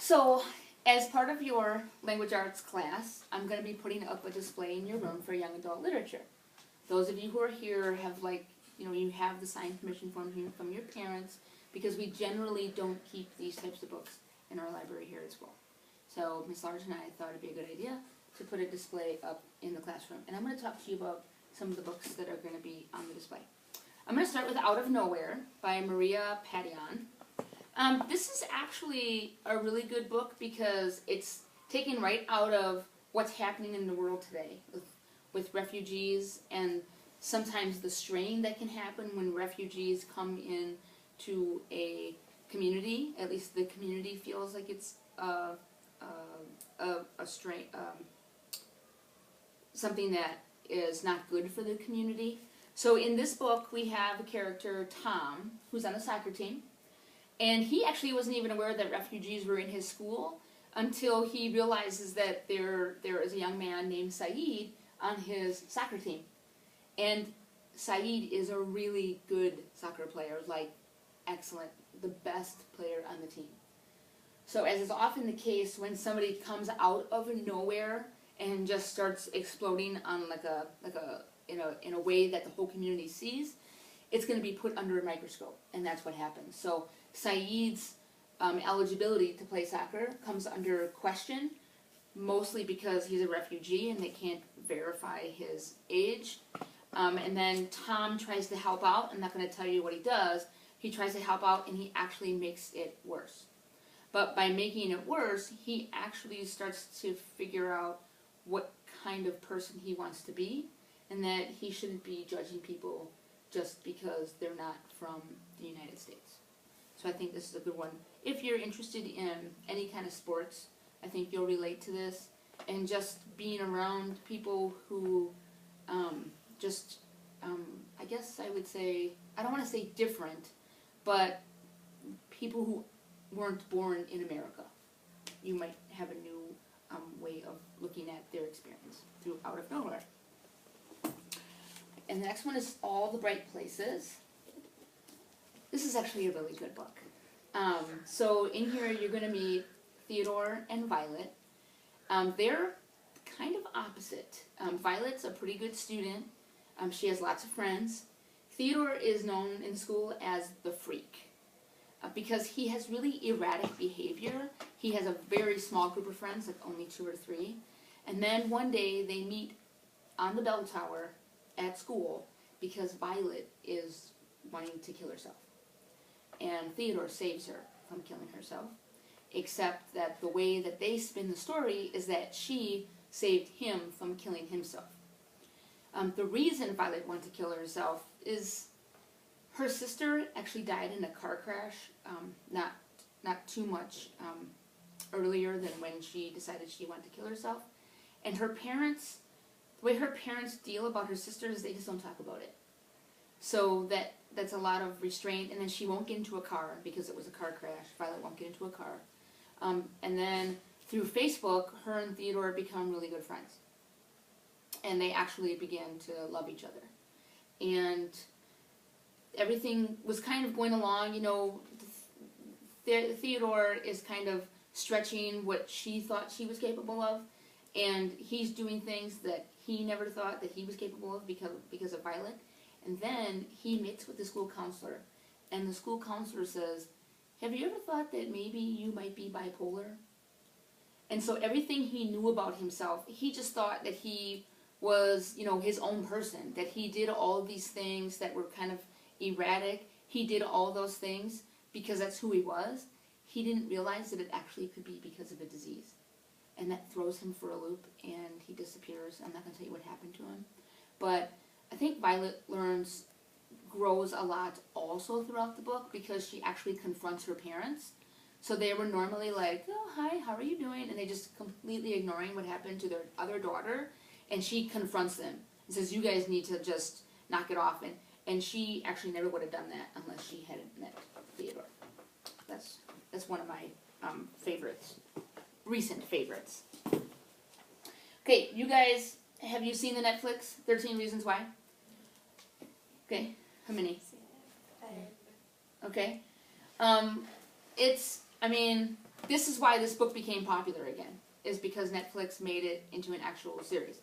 So, as part of your language arts class, I'm going to be putting up a display in your room for young adult literature. Those of you who are here have you have the signed permission form here from your parents, because we generally don't keep these types of books in our library here at school. So Ms. Large and I thought it'd be a good idea to put a display up in the classroom. And I'm going to talk to you about some of the books that are going to be on the display. I'm going to start with Out of Nowhere by Maria Patillon. This is actually a really good book because it's taken right out of what's happening in the world today with refugees, and sometimes the strain that can happen when refugees come in to a community. At least the community feels like it's a strain, something that is not good for the community. So in this book we have a character, Tom, who's on a soccer team. And he actually wasn't even aware that refugees were in his school until he realizes that there is a young man named Saeed on his soccer team. And Saeed is a really good soccer player, like excellent, the best player on the team. So as is often the case, when somebody comes out of nowhere and just starts exploding on in a way that the whole community sees, it's going to be put under a microscope, and that's what happens. So Saeed's eligibility to play soccer comes under question, mostly because he's a refugee and they can't verify his age. And then Tom tries to help out. I'm not going to tell you what he does. He tries to help out, and he actually makes it worse. But by making it worse, he actually starts to figure out what kind of person he wants to be, and that he shouldn't be judging people just because they're not from the United States. So I think this is a good one. If you're interested in any kind of sports, I think you'll relate to this. And just being around people who I guess I would say, I don't want to say different, but people who weren't born in America. You might have a new way of looking at their experience through Out of Nowhere. And the next one is All the Bright Places. This is actually a really good book. So in here you're going to meet Theodore and Violet. They're kind of opposite. Violet's a pretty good student. She has lots of friends. Theodore is known in school as the freak because he has really erratic behavior. He has a very small group of friends, like only 2 or 3. And then one day they meet on the bell tower at school because Violet is wanting to kill herself. And Theodore saves her from killing herself, except that the way that they spin the story is that she saved him from killing himself. The reason Violet wanted to kill herself is her sister actually died in a car crash not too much earlier than when she decided she wanted to kill herself. And her parents, the way her parents deal about her sister is they just don't talk about it. So that's a lot of restraint, and then she won't get into a car because it was a car crash. Violet won't get into a car. And then through Facebook, her and Theodore become really good friends. And they actually begin to love each other. And everything was kind of going along, Theodore is kind of stretching what she thought she was capable of, and he's doing things that he never thought that he was capable of because of Violet. And then he meets with the school counselor, and the school counselor says, "Have you ever thought that maybe you might be bipolar?" And so everything he knew about himself, he just thought that he was, his own person, that he did all these things that were kind of erratic. He did all those things because that's who he was. He didn't realize that it actually could be because of a disease. And that throws him for a loop, and he disappears. I'm not going to tell you what happened to him. But I think Violet grows a lot also throughout the book because she actually confronts her parents. So they were normally like, "Oh, hi, how are you doing?" And they just completely ignoring what happened to their other daughter. And she confronts them and says, "You guys need to just knock it off." And she actually never would have done that unless she hadn't met Theodore. That's one of my favorites, recent favorites. Okay, you guys, have you seen the Netflix 13 Reasons Why? Okay, how many? Okay. this is why this book became popular again, is because Netflix made it into an actual series.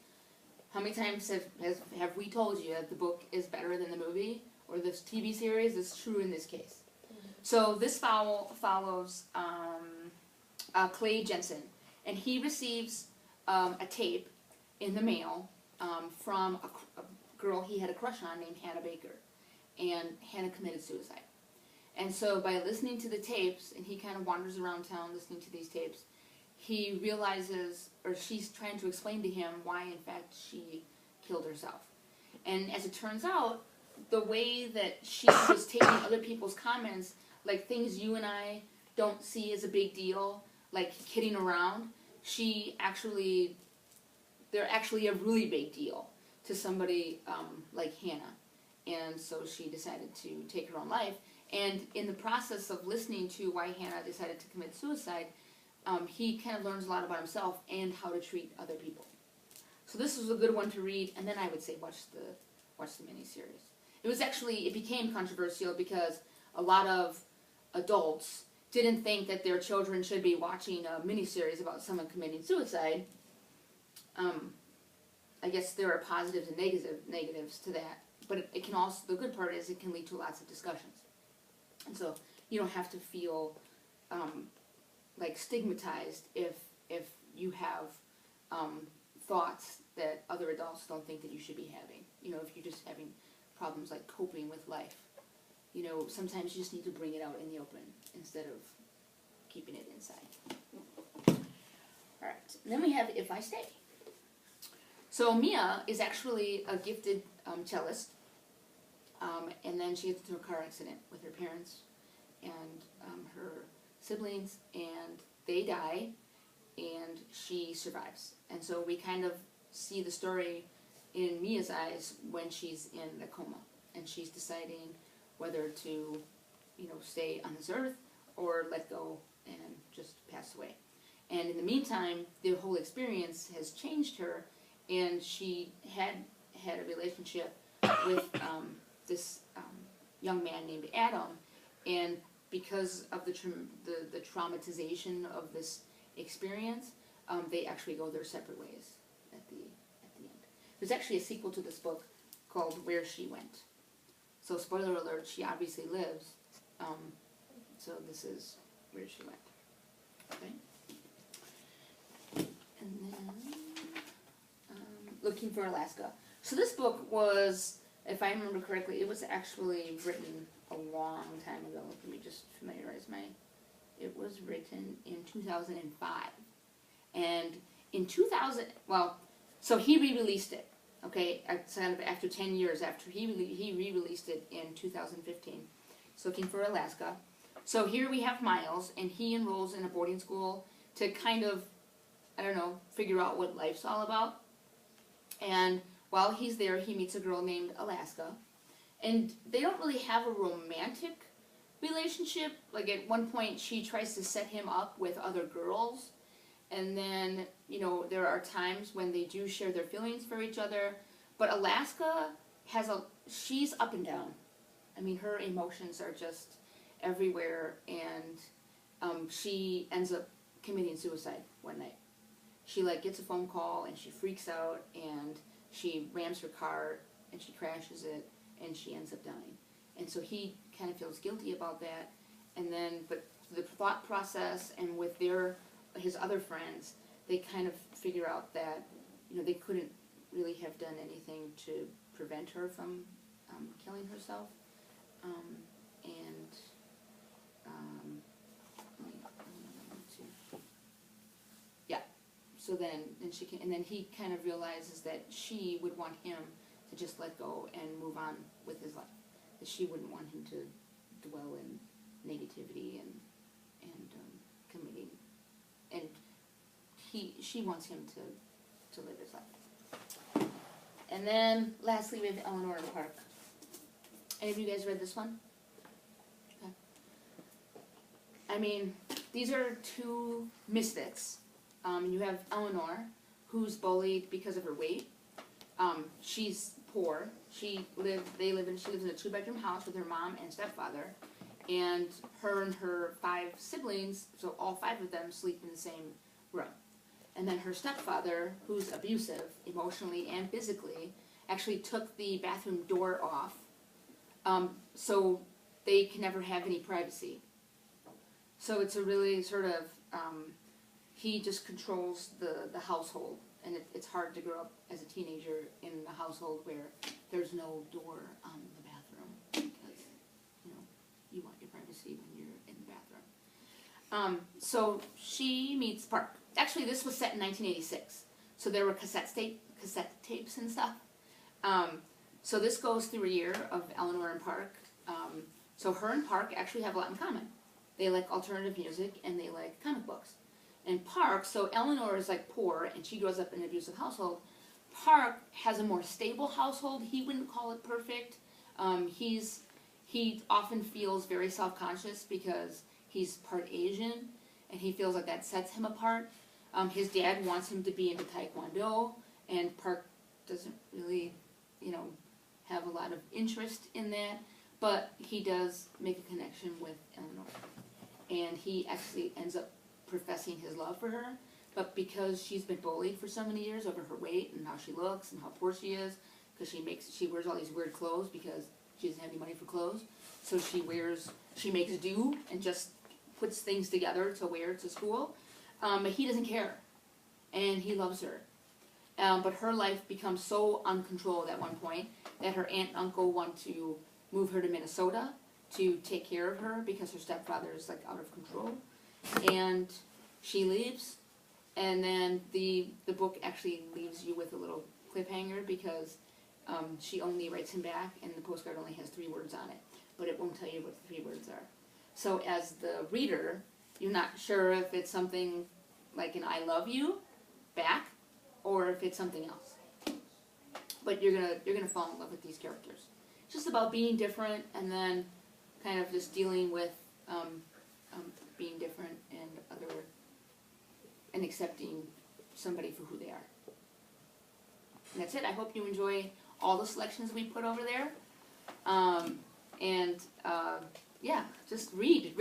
How many times have we told you that the book is better than the movie or this TV series? It's true in this case. So this follows Clay Jensen, and he receives a tape in the mail from a girl he had a crush on named Hannah Baker, and Hannah committed suicide. And so by listening to the tapes, and he kind of wanders around town listening to these tapes, he realizes, or she's trying to explain to him why in fact she killed herself. And as it turns out, the way that she was taking other people's comments, like things you and I don't see as a big deal, like kidding around, they're actually a really big deal to somebody like Hannah. And so she decided to take her own life. And in the process of listening to why Hannah decided to commit suicide, he kind of learns a lot about himself and how to treat other people. So this was a good one to read, and then I would say watch the miniseries. It became controversial because a lot of adults didn't think that their children should be watching a miniseries about someone committing suicide. I guess there are positives and negatives to that, but it can also, the good part is it can lead to lots of discussions. And so you don't have to feel like stigmatized if you have thoughts that other adults don't think that you should be having. You know, if you're just having problems like coping with life. You know, sometimes you just need to bring it out in the open instead of keeping it inside. All right, and then we have If I Stay. So Mia is actually a gifted cellist, and then she gets into a car accident with her parents and her siblings, and they die, and she survives. And so we kind of see the story in Mia's eyes when she's in the coma, and she's deciding whether to, you know, stay on this earth or let go and just pass away. And in the meantime, the whole experience has changed her, and she had a relationship with this young man named Adam, and because of the traumatization of this experience, they actually go their separate ways at the end. There's actually a sequel to this book called Where She Went. So spoiler alert, she obviously lives. So this is Where She Went. Okay. And then Looking for Alaska. So this book was, if I remember correctly, it was actually written a long time ago. Let me just familiarize it was written in 2005. And in 2000, so he re-released it, okay, after 10 years after he re-released it in 2015. So Looking for Alaska. So here we have Miles, and he enrolls in a boarding school to kind of, I don't know, figure out what life's all about. And while he's there, he meets a girl named Alaska. And they don't really have a romantic relationship. Like at one point, she tries to set him up with other girls. And then, you know, there are times when they do share their feelings for each other. But Alaska she's up and down. I mean, her emotions are just everywhere. And she ends up committing suicide one night. She gets a phone call and she freaks out and she rams her car and she crashes it and she ends up dying. And so he kind of feels guilty about that. And then, but the thought process and with his other friends, they kind of figure out that, you know, they couldn't really have done anything to prevent her from killing herself. So then he kind of realizes that she would want him to just let go and move on with his life. That she wouldn't want him to dwell in negativity and committing. And she wants him to live his life. And then lastly we have Eleanor in the Park. Any of you guys read this one? Okay. I mean, these are two misfits. You have Eleanor, who's bullied because of her weight. She's poor. She lives in a 2-bedroom house with her mom and stepfather, and her and her 5 siblings, so all 5 of them sleep in the same room. And then her stepfather, who's abusive emotionally and physically, actually took the bathroom door off, so they can never have any privacy. So it's a really sort of, he just controls the household, and it's hard to grow up as a teenager in a household where there's no door on the bathroom, because, you know, you want your privacy when you're in the bathroom. So she meets Park. Actually, this was set in 1986, so there were cassette tapes and stuff. So this goes through a year of Eleanor and Park. So her and Park actually have a lot in common. They like alternative music, and they like comic books. And Park, so Eleanor is like poor, and she grows up in an abusive household. Park has a more stable household. He wouldn't call it perfect. He often feels very self-conscious because he's part Asian, and he feels like that sets him apart. His dad wants him to be into Taekwondo, and Park doesn't really, you know, have a lot of interest in that. But he does make a connection with Eleanor, and he actually ends up professing his love for her. But because she's been bullied for so many years over her weight and how she looks and how poor she is, because she wears all these weird clothes because she doesn't have any money for clothes, so she makes do and just puts things together to wear to school. But he doesn't care, and he loves her. But her life becomes so uncontrolled at one point that her aunt and uncle want to move her to Minnesota to take care of her because her stepfather is like out of control. And she leaves, and then the book actually leaves you with a little cliffhanger because she only writes him back, and the postcard only has 3 words on it, but it won't tell you what the 3 words are. So as the reader, you're not sure if it's something like an I love you back, or if it's something else. But you're gonna fall in love with these characters. It's just about being different, and then kind of just dealing with being different and accepting somebody for who they are. And that's it. I hope you enjoy all the selections we put over there. Yeah, just read.